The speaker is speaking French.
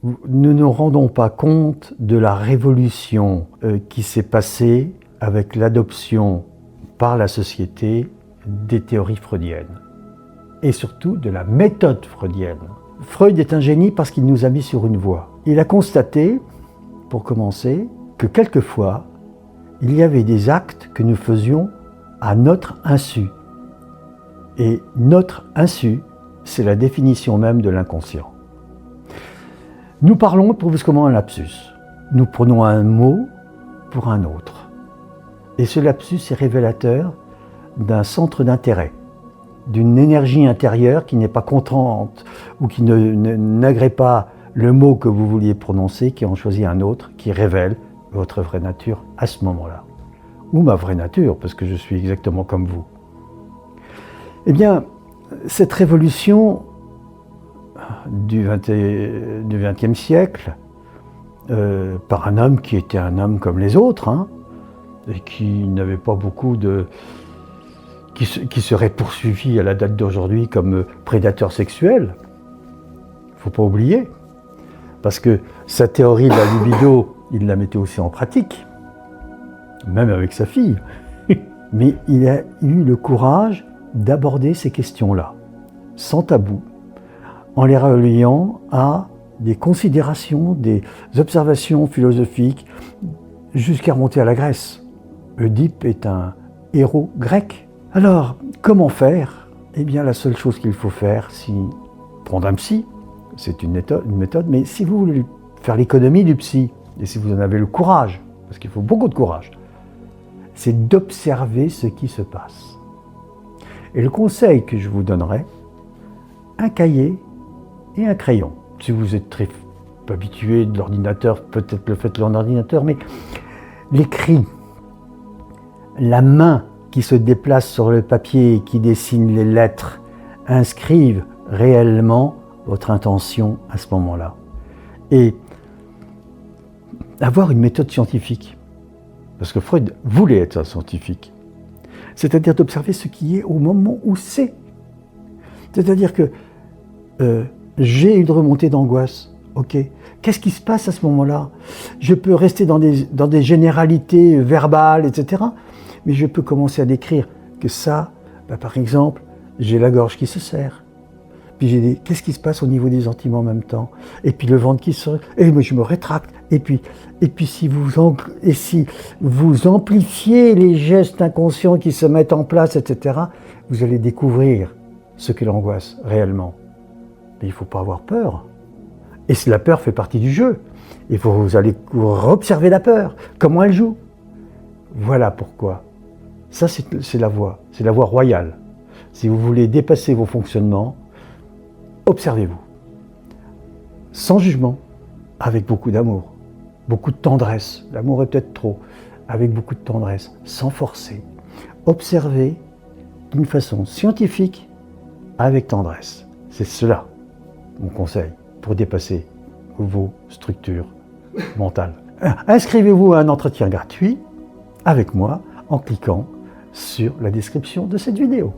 nous ne nous rendons pas compte de la révolution qui s'est passée avec l'adoption par la société des théories freudiennes et surtout de la méthode freudienne. Freud est un génie parce qu'il nous a mis sur une voie. Il a constaté, pour commencer, que quelquefois, il y avait des actes que nous faisions à notre insu. Et notre insu, c'est la définition même de l'inconscient. Nous parlons pour brusquement un lapsus. Nous prenons un mot pour un autre. Et ce lapsus est révélateur d'un centre d'intérêt, d'une énergie intérieure qui n'est pas contrainte ou qui n'agrée pas le mot que vous vouliez prononcer, qui en choisit un autre, qui révèle votre vraie nature à ce moment-là. Ou ma vraie nature, parce que je suis exactement comme vous. Eh bien, cette révolution du XXe siècle, par un homme qui était un homme comme les autres, hein, et qui n'avait pas beaucoup de... qui serait poursuivi à la date d'aujourd'hui comme prédateur sexuel. Il ne faut pas oublier. Parce que sa théorie de la libido, il la mettait aussi en pratique, même avec sa fille. Mais il a eu le courage d'aborder ces questions-là, sans tabou, en les reliant à des considérations, des observations philosophiques, jusqu'à remonter à la Grèce. Oedipe est un héros grec. Alors, comment faire? Eh bien, la seule chose qu'il faut faire, c'est prendre un psy, c'est une méthode, mais si vous voulez faire l'économie du psy, et si vous en avez le courage, parce qu'il faut beaucoup de courage, c'est d'observer ce qui se passe. Et le conseil que je vous donnerai, un cahier et un crayon. Si vous êtes très habitué de l'ordinateur, peut-être le faites en ordinateur, mais l'écrit, la main qui se déplace sur le papier et qui dessine les lettres, inscrivent réellement votre intention à ce moment-là. Et avoir une méthode scientifique, parce que Freud voulait être un scientifique, c'est-à-dire d'observer ce qui est au moment où c'est. C'est-à-dire que j'ai une remontée d'angoisse, ok. Qu'est-ce qui se passe à ce moment-là? Je peux rester dans des généralités verbales, etc. Mais je peux commencer à décrire que ça, par exemple, j'ai la gorge qui se serre. Puis j'ai des, qu'est-ce qui se passe au niveau des sentiments en même temps? Et puis le ventre qui se... Et moi je me rétracte. Et puis si vous amplifiez les gestes inconscients qui se mettent en place, etc., vous allez découvrir ce qu'est l'angoisse réellement. Mais il ne faut pas avoir peur. Et la peur fait partie du jeu. Vous allez observer la peur, comment elle joue. Voilà pourquoi. Ça, c'est la voie royale. Si vous voulez dépasser vos fonctionnements, observez-vous. Sans jugement, avec beaucoup d'amour, beaucoup de tendresse. L'amour est peut-être trop. Avec beaucoup de tendresse, sans forcer. Observez d'une façon scientifique, avec tendresse. C'est cela, mon conseil, pour dépasser vos structures mentales. Inscrivez-vous à un entretien gratuit avec moi en cliquant sur la description de cette vidéo.